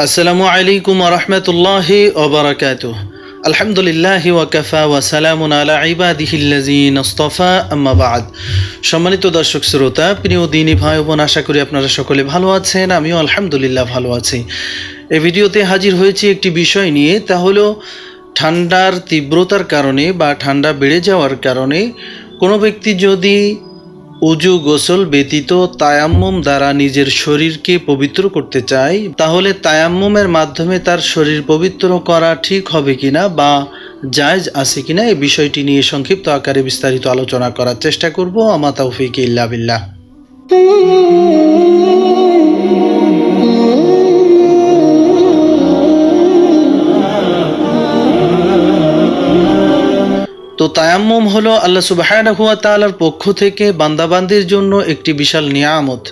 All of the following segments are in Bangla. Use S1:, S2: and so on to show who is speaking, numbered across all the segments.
S1: আসসালামু আলাইকুম ওয়া রাহমাতুল্লাহি ওয়া বারাকাতুহু। আলহামদুলিল্লাহি ওয়া কাফা ওয়া সালামুন আলা ইবাদিহিল্লাযিনা ইসতাফা, আম্মা বা'দ। সম্মানিত দর্শক শ্রোতা, প্রিয় দিনী ভাই ও বোন, আশা করি আপনারা সকলে ভালো আছেন। আমিও আলহামদুলিল্লাহ ভালো আছি। এই ভিডিওতে হাজির হয়েছি একটি বিষয় নিয়ে, তা হলো ঠান্ডার তীব্রতার কারণে বা ঠান্ডা বেড়ে যাওয়ার কারণে কোনো ব্যক্তি যদি উজু গোসল ব্যতীত তায়াম্মুম দ্বারা নিজের শরীরকে পবিত্র করতে চায়, তাহলে তায়াম্মুমের মাধ্যমে তার শরীর পবিত্র করা ঠিক হবে কিনা বা জায়েজ আছে কিনা, এই বিষয়টি নিয়ে সংক্ষিপ্ত আকারে বিস্তারিত আলোচনা করার চেষ্টা করব। আমা তাওফীক ইল্লা বিল্লাহ। তো তায়াম্মুম হলো আল্লাহ সুবহানাহু ওয়া তাআলার পক্ষ থেকে বান্দাবান্দির জন্য একটি বিশাল নিয়ামত।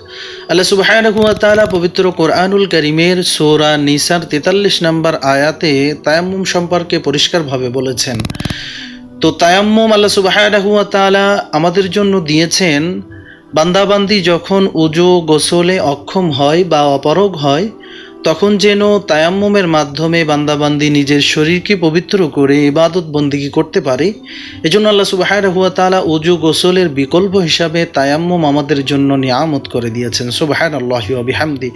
S1: আল্লাহ সুবহানাহু ওয়া তাআলা পবিত্র কোরআনুল কারীমের সূরা নিসার 43 নম্বর আয়াতে তায়াম্মুম সম্পর্কে পরিষ্কারভাবে বলেছেন। তো তায়াম্মুম আল্লাহ সুবহানাহু ওয়া তাআলা আমাদের জন্য দিয়েছেন, বান্দাবান্দি যখন উজু গোসলে অক্ষম হয় বা অপারগ হয়, তখন যেন তায়াম্মুমের মাধ্যমে বান্দাবান্দি নিজের শরীরকে পবিত্র করে ইবাদত বন্দিগি করতে পারে। এজন্য আল্লাহ সুবহানাহু ওয়া তাআলা উজু গোসলের বিকল্প হিসাবে তায়াম্মুম আমাদের জন্য নিয়ামত করে দিয়েছেন। সুবহানাল্লাহি ওয়া বিহামদি।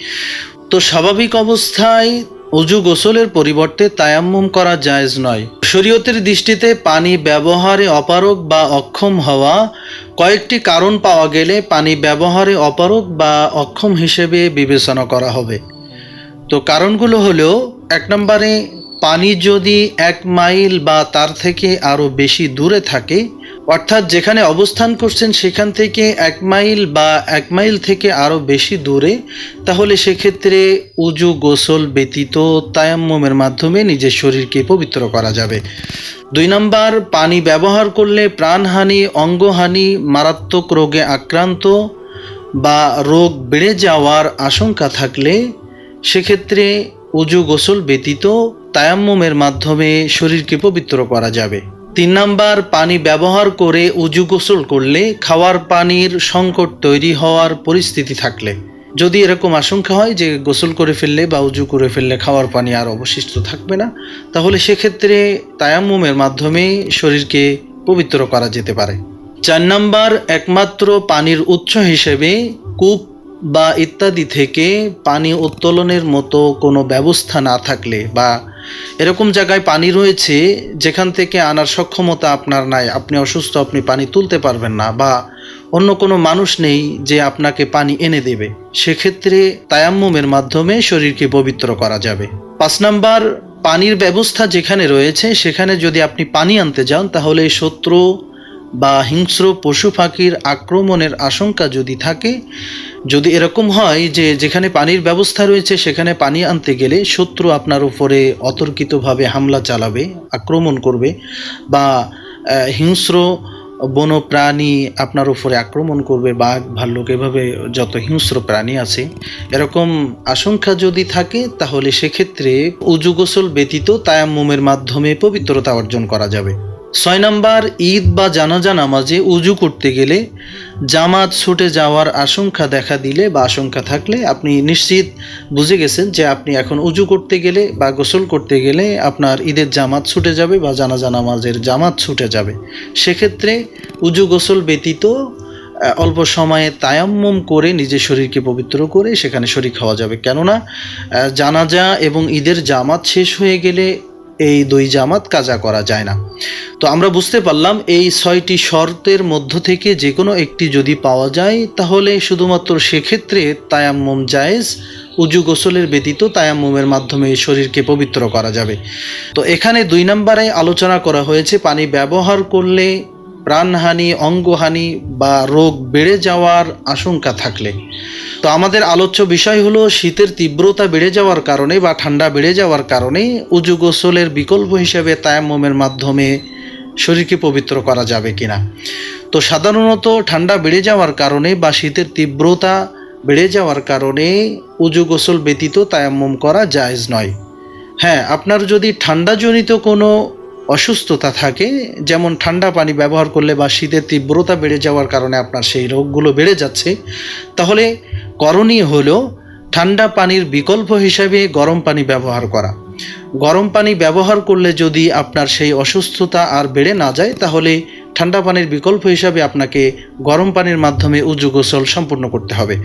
S1: তো স্বাভাবিক অবস্থায় উজু গোসলের পরিবর্তে তায়াম্মুম করা জায়েজ নয়। শরীয়তের দৃষ্টিতে পানি ব্যবহারে অপারগ বা অক্ষম হওয়া কয়েকটি কারণ পাওয়া গেলে পানি ব্যবহারে অপারগ বা অক্ষম হিসেবে বিবেচনা করা হবে। তো কারণগুলো হলো, 1 নম্বরে পানি যদি 1 মাইল বা তার থেকে আরও বেশি দূরে থাকে, অর্থাৎ যেখানে অবস্থান করছেন সেখান থেকে 1 মাইল বা 1 মাইল থেকে আরও বেশি দূরে, তাহলে সেক্ষেত্রে উজু গোসল ব্যতীত তায়াম্মুমের মাধ্যমে নিজের শরীরকে পবিত্র করা যাবে। 2 নম্বর, পানি ব্যবহার করলে প্রাণহানি, অঙ্গহানি, মারাত্মক রোগে আক্রান্ত বা রোগ বেড়ে যাওয়ার আশঙ্কা থাকলে সেক্ষেত্রে উজু গোসল ব্যতীত তায়াম্মুমের মাধ্যমে শরীরকে পবিত্র করা যাবে। 3 নম্বর, পানি ব্যবহার করে উজু গোসল করলে খাওয়ার পানির সংকট তৈরি হওয়ার পরিস্থিতি থাকলে, যদি এরকম আশঙ্কা হয় যে গোসল করে ফেললে বা উজু করে ফেললে খাওয়ার পানি আর অবশিষ্ট থাকবে না, তাহলে সেক্ষেত্রে তায়াম্মুমের মাধ্যমে শরীরকে পবিত্র করা যেতে পারে। 4 নম্বর, একমাত্র পানির উৎস হিসেবে কূপ বা ইত্যাদি থেকে পানি উত্তোলনের মতো কোনো ব্যবস্থা না থাকলে, বা এরকম জায়গায় পানি রয়েছে যেখান থেকে আনার সক্ষমতা আপনার নাই, আপনি অসুস্থ, আপনি পানি তুলতে পারবেন না, বা অন্য কোনো মানুষ নেই যে আপনাকে পানি এনে দেবে, সেক্ষেত্রে তায়াম্মুমের মাধ্যমে শরীরকে পবিত্র করা যাবে। 5 নম্বর, পানির ব্যবস্থা যেখানে রয়েছে সেখানে যদি আপনি পানি আনতে যান, তাহলে শত্রু বা হিংস্র পশু পাখির আক্রমণের আশঙ্কা যদি থাকে, যদি এরকম হয় যে যেখানে পানির ব্যবস্থা রয়েছে সেখানে পানি আনতে গেলে শত্রু আপনার উপরে অতর্কিতভাবে হামলা চালাবে, আক্রমণ করবে, বা হিংস্র বন্যপ্রাণী আপনার উপরে আক্রমণ করবে, বাঘ ভাল্লুক এভাবে যত হিংস্র প্রাণী আছে, এরকম আশঙ্কা যদি থাকে, তাহলে সেক্ষেত্রে উজু গোসল ব্যতীত তায়াম্মুমের মাধ্যমে পবিত্রতা অর্জন করা যাবে। 6 নম্বর, ঈদ বা জানাজা নামাজে উজু করতে গেলে জামাত ছুটে যাওয়ার আশঙ্কা দেখা দিলে বা আশঙ্কা থাকলে, আপনি নিশ্চিত বুঝে গেছেন যে আপনি এখন উজু করতে গেলে বা গোসল করতে গেলে আপনার ঈদের জামাত ছুটে যাবে বা জানাজা নামাজের জামাত ছুটে যাবে, সেক্ষেত্রে উজু গোসল ব্যতীত অল্প সময়ে তায়াম্মুম করে নিজের শরীরকে পবিত্র করে সেখানে শরীক হওয়া যাবে। কেননা জানাজা এবং ঈদের জামাত শেষ হয়ে গেলে এই 2 জামাত কাজা করা যায় না। তো আমরা বুঝতে পারলাম এই 6টি শর্তের মধ্য থেকে যে কোনো একটি যদি পাওয়া যায়, তাহলে শুধুমাত্র সেক্ষেত্রে তায়াম্মুম জায়েজ, উজু গোসলের ব্যতীত তায়াম্মুমের মাধ্যমে শরীরকে পবিত্র করা যাবে। তো এখানে 2 নম্বরে আলোচনা করা হয়েছে পানি ব্যবহার করলে প্রাণহানি, অঙ্গহানি বা রোগ বেড়ে যাওয়ার আশঙ্কা থাকলে। তো আমাদের আলোচ্য বিষয় হলো শীতের তীব্রতা বেড়ে যাওয়ার কারণে বা ঠান্ডা বেড়ে যাওয়ার কারণে উজু গোসলের বিকল্প হিসেবে তায়াম্মুমের মাধ্যমে শরীরকে পবিত্র করা যাবে কিনা। তো সাধারণত ঠান্ডা বেড়ে যাওয়ার কারণে বা শীতের তীব্রতা বেড়ে যাওয়ার কারণে উজু গোসল ব্যতীত তায়াম্মুম করা জায়েজ নয়। হ্যাঁ, আপনার যদি ঠান্ডাজনিত কোনো অসুস্থতা থাকে, যেমন ঠান্ডা পানি ব্যবহার করলে বা শীতের তীব্রতা বেড়ে যাওয়ার কারণে আপনার সেই রোগগুলো বেড়ে যাচ্ছে, তাহলে করণীয় হলো ঠান্ডা পানির বিকল্প হিসাবে গরম পানি ব্যবহার করা। গরম পানি ব্যবহার করলে যদি আপনার সেই অসুস্থতা আর বেড়ে না যায়, তাহলে ঠান্ডা পানির বিকল্প হিসাবে আপনাকে গরম পানির মাধ্যমে উযু গোসল সম্পূর্ণ করতে হবে।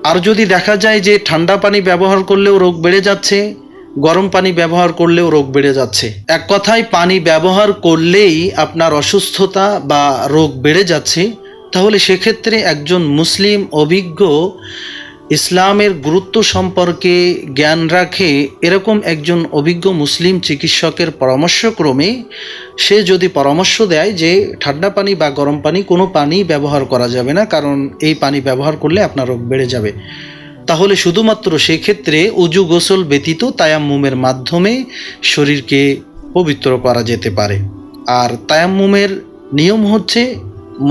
S1: আর যদি দেখা যায় যে ঠান্ডা পানি ব্যবহার করলেও রোগ বেড়ে যাচ্ছে, গরম পানি ব্যবহার করলেও রোগ বেড়ে যাচ্ছে, এক কথায় পানি ব্যবহার করলেই আপনার অসুস্থতা বা রোগ বেড়ে যাচ্ছে, তাহলে সেক্ষেত্রে একজন মুসলিম অভিজ্ঞ, ইসলামের গুরুত্ব সম্পর্কে জ্ঞান রাখে এরকম একজন অভিজ্ঞ মুসলিম চিকিৎসকের পরামর্শক্রমে সে যদি পরামর্শ দেয় যে ঠান্ডা পানি বা গরম পানি কোনো পানি ব্যবহার করা যাবে না, কারণ এই পানি ব্যবহার করলে আপনার রোগ বেড়ে যাবে, তাহলে শুধুমাত্র সেক্ষেত্রে উযু গোসল ব্যতীত তায়াম্মুমের মাধ্যমে শরীরকে পবিত্র করা যেতে পারে। আর তায়াম্মুমের নিয়ম হচ্ছে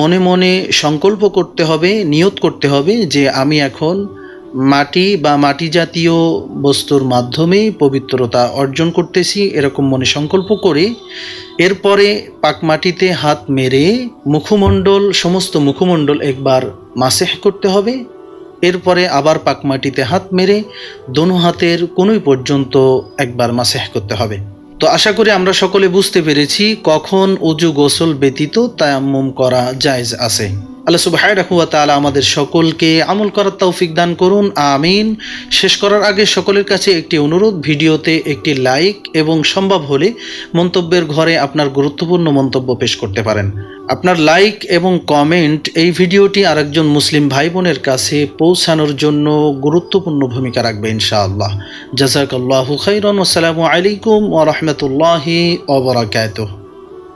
S1: মনে মনে সংকল্প করতে হবে, নিয়ত করতে হবে যে আমি এখন মাটি বা মাটি জাতীয় বস্তুর মাধ্যমে পবিত্রতা অর্জন করতেছি, এরকম মনে সংকল্প করে এরপরে পাক মাটিতে হাত মেরে মুখমণ্ডল, সমস্ত মুখমণ্ডল একবার মাসেহ করতে হবে। এরপরে আবার পাক মাটিতে হাত মেরে দোনো হাতের কনুই পর্যন্ত একবার মাসেহ করতে হবে। তো আশা করি আমরা সকলে বুঝতে পেরেছি কখন উযু গোসল ব্যতীত তায়াম্মুম করা জায়েজ আছে। আল্লাহ সুবহানাহু ওয়া তাআলা আমাদের সকলকে আমল করার তৌফিক দান করুন, আমিন। শেষ করার আগে সকলের কাছে একটি অনুরোধ, ভিডিওতে একটি লাইক এবং সম্ভব হলে মন্তব্যের ঘরে আপনার গুরুত্বপূর্ণ মন্তব্য পেশ করতে পারেন। আপনার লাইক এবং কমেন্ট এই ভিডিওটি আরেকজন মুসলিম ভাই বোনের কাছে পৌঁছানোর জন্য গুরুত্বপূর্ণ ভূমিকা রাখবে ইনশাআল্লাহ। জাযাকাল্লাহু খাইরান। আসসালামু আলাইকুম ওয়া রাহমাতুল্লাহি ওয়া বারাকাতুহু।